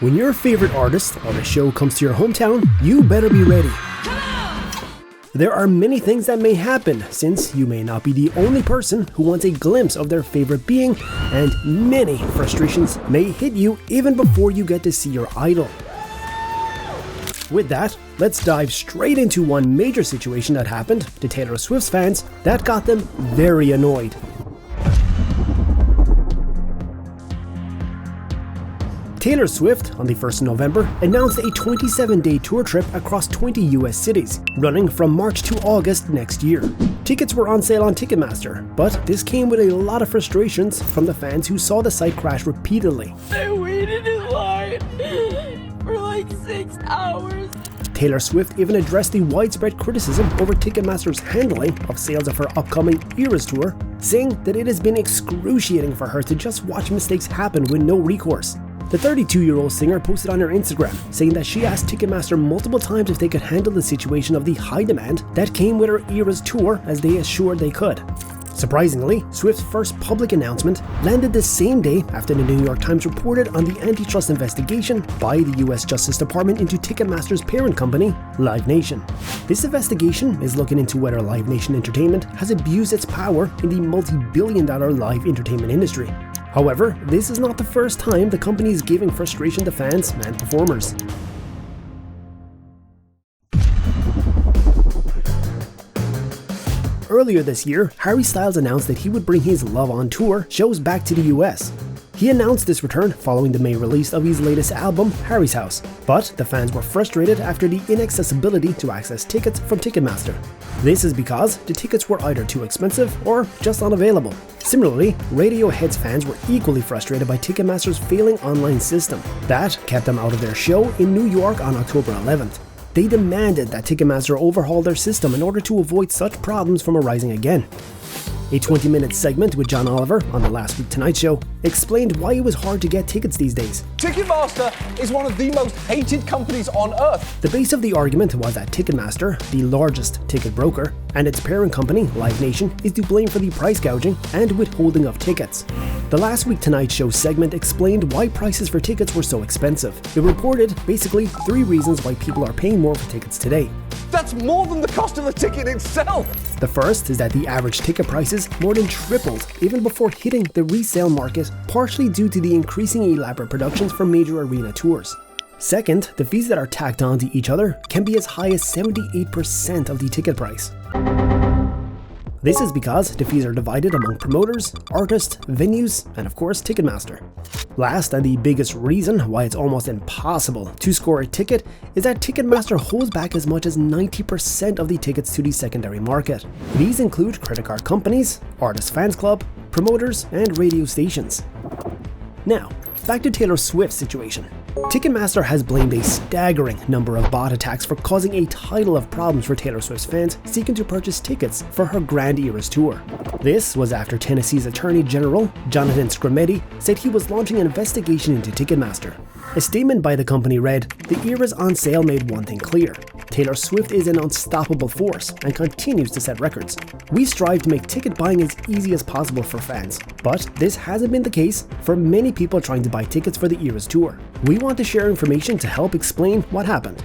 When your favorite artist or a show comes to your hometown, you better be ready. There are many things that may happen, since you may not be the only person who wants a glimpse of their favorite being, and many frustrations may hit you even before you get to see your idol. With that, let's dive straight into one major situation that happened to Taylor Swift's fans that got them very annoyed. Taylor Swift, on the 1st of November, announced a 27-day tour trip across 20 US cities, running from March to August next year. Tickets were on sale on Ticketmaster, but this came with a lot of frustrations from the fans who saw the site crash repeatedly. I waited in line for like 6 hours. Taylor Swift even addressed the widespread criticism over Ticketmaster's handling of sales of her upcoming Eras tour, saying that it has been excruciating for her to just watch mistakes happen with no recourse. The 32-year-old singer posted on her Instagram saying that she asked Ticketmaster multiple times if they could handle the situation of the high demand that came with her Eras tour, as they assured they could. Surprisingly, Swift's first public announcement landed the same day after the New York Times reported on the antitrust investigation by the US Justice Department into Ticketmaster's parent company, Live Nation. This investigation is looking into whether Live Nation Entertainment has abused its power in the multi-billion-dollar live entertainment industry. However, this is not the first time the company is giving frustration to fans and performers. Earlier this year, Harry Styles announced that he would bring his Love on Tour shows back to the US. He announced this return following the May release of his latest album, Harry's House, but the fans were frustrated after the inaccessibility to access tickets from Ticketmaster. This is because the tickets were either too expensive or just unavailable. Similarly, Radiohead's fans were equally frustrated by Ticketmaster's failing online system that kept them out of their show in New York on October 11th. They demanded that Ticketmaster overhaul their system in order to avoid such problems from arising again. A 20-minute segment with John Oliver on the Last Week Tonight Show explained why it was hard to get tickets these days. Ticketmaster is one of the most hated companies on earth. The base of the argument was that Ticketmaster, the largest ticket broker, and its parent company, Live Nation, is to blame for the price gouging and withholding of tickets. The Last Week Tonight Show segment explained why prices for tickets were so expensive. It reported basically 3 reasons why people are paying more for tickets today. That's more than the cost of the ticket itself! The first is that the average ticket prices more than tripled even before hitting the resale market, partially due to the increasingly elaborate productions for major arena tours. Second, the fees that are tacked on to each other can be as high as 78% of the ticket price. This is because the fees are divided among promoters, artists, venues, and of course Ticketmaster. Last, and the biggest reason why it's almost impossible to score a ticket, is that Ticketmaster holds back as much as 90% of the tickets to the secondary market. These include credit card companies, artist fans club, promoters, and radio stations. Now, back to Taylor Swift's situation. Ticketmaster has blamed a staggering number of bot attacks for causing a tidal of problems for Taylor Swift's fans seeking to purchase tickets for her Grand Eras tour. This was after Tennessee's Attorney General, Jonathan Skrmetti, said he was launching an investigation into Ticketmaster. A statement by the company read, "The Eras on sale made one thing clear. Taylor Swift is an unstoppable force and continues to set records. We strive to make ticket buying as easy as possible for fans, but this hasn't been the case for many people trying to buy tickets for the Eras tour. We want to share information to help explain what happened."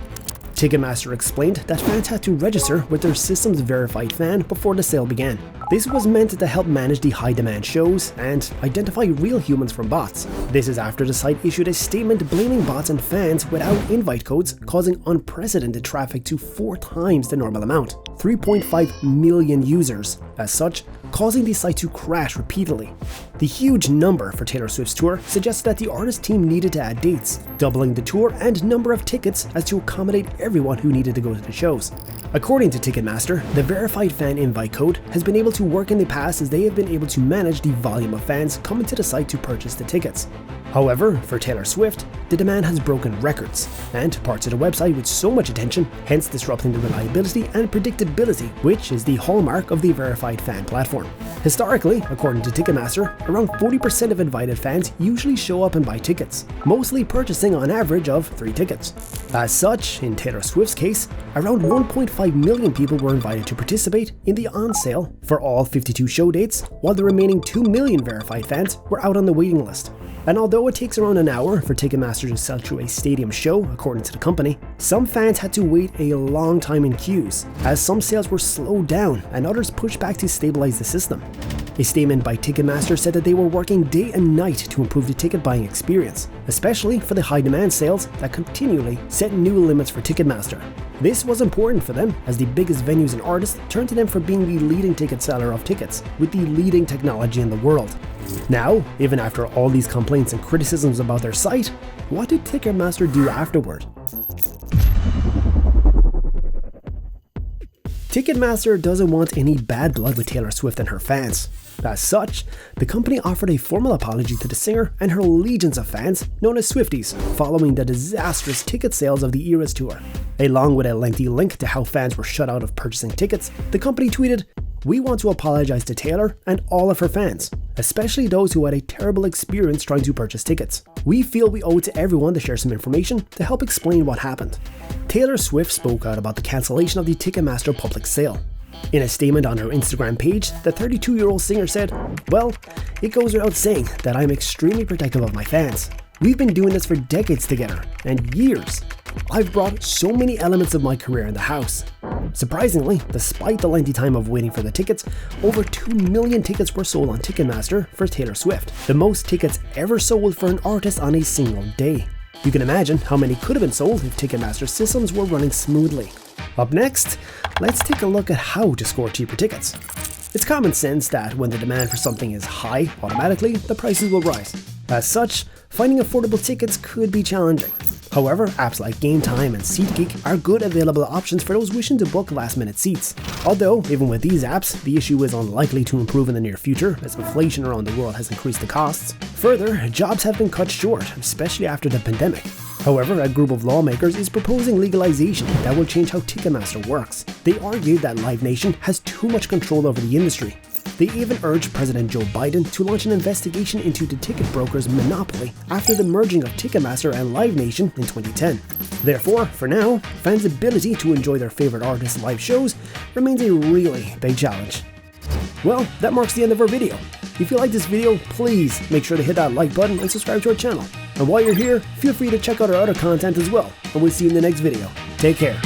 Ticketmaster explained that fans had to register with their system's verified fan before the sale began. This was meant to help manage the high-demand shows and identify real humans from bots. This is after the site issued a statement blaming bots and fans without invite codes, causing unprecedented traffic to 4 times the normal amount, 3.5 million users, as such, causing the site to crash repeatedly. The huge number for Taylor Swift's tour suggests that the artist team needed to add dates, doubling the tour and number of tickets as to accommodate everyone who needed to go to the shows. According to Ticketmaster, the verified fan invite code has been able to work in the past, as they have been able to manage the volume of fans coming to the site to purchase the tickets. However, for Taylor Swift, the demand has broken records, and parts of the website with so much attention, hence disrupting the reliability and predictability, which is the hallmark of the verified fan platform. Historically, according to Ticketmaster, around 40% of invited fans usually show up and buy tickets, mostly purchasing on average of 3 tickets. As such, in Taylor Swift's case, around 1.5 million people were invited to participate in the on-sale for all 52 show dates, while the remaining 2 million verified fans were out on the waiting list. And although it takes around an hour for Ticketmaster to sell through a stadium show, according to the company, some fans had to wait a long time in queues, as some sales were slowed down and others pushed back to stabilize the system. A statement by Ticketmaster said that they were working day and night to improve the ticket buying experience, especially for the high demand sales that continually set new limits for Ticketmaster. This was important for them, as the biggest venues and artists turned to them for being the leading ticket seller of tickets, with the leading technology in the world. Now, even after all these complaints and criticisms about their site, what did Ticketmaster do afterward? Ticketmaster doesn't want any bad blood with Taylor Swift and her fans. As such, the company offered a formal apology to the singer and her legions of fans, known as Swifties, following the disastrous ticket sales of the Eras tour. Along with a lengthy link to how fans were shut out of purchasing tickets, the company tweeted, "We want to apologize to Taylor and all of her fans, especially those who had a terrible experience trying to purchase tickets. We feel we owe it to everyone to share some information to help explain what happened." Taylor Swift spoke out about the cancellation of the Ticketmaster public sale. In a statement on her Instagram page, the 32-year-old singer said, "Well, it goes without saying that I'm extremely protective of my fans. We've been doing this for decades together, and years. I've brought so many elements of my career in the house." Surprisingly, despite the lengthy time of waiting for the tickets, over 2 million tickets were sold on Ticketmaster for Taylor Swift, the most tickets ever sold for an artist on a single day. You can imagine how many could have been sold if Ticketmaster systems were running smoothly. Up next, let's take a look at how to score cheaper tickets. It's common sense that when the demand for something is high, automatically the prices will rise. As such, finding affordable tickets could be challenging. However, apps like Game Time and SeatGeek are good available options for those wishing to book last-minute seats. Although, even with these apps, the issue is unlikely to improve in the near future, as inflation around the world has increased the costs. Further, jobs have been cut short, especially after the pandemic. However, a group of lawmakers is proposing legalization that will change how Ticketmaster works. They argue that Live Nation has too much control over the industry. They even urged President Joe Biden to launch an investigation into the ticket broker's monopoly after the merging of Ticketmaster and Live Nation in 2010. Therefore, for now, fans' ability to enjoy their favorite artists' live shows remains a really big challenge. Well, that marks the end of our video. If you like this video, please make sure to hit that like button and subscribe to our channel. And while you're here, feel free to check out our other content as well, and we'll see you in the next video. Take care.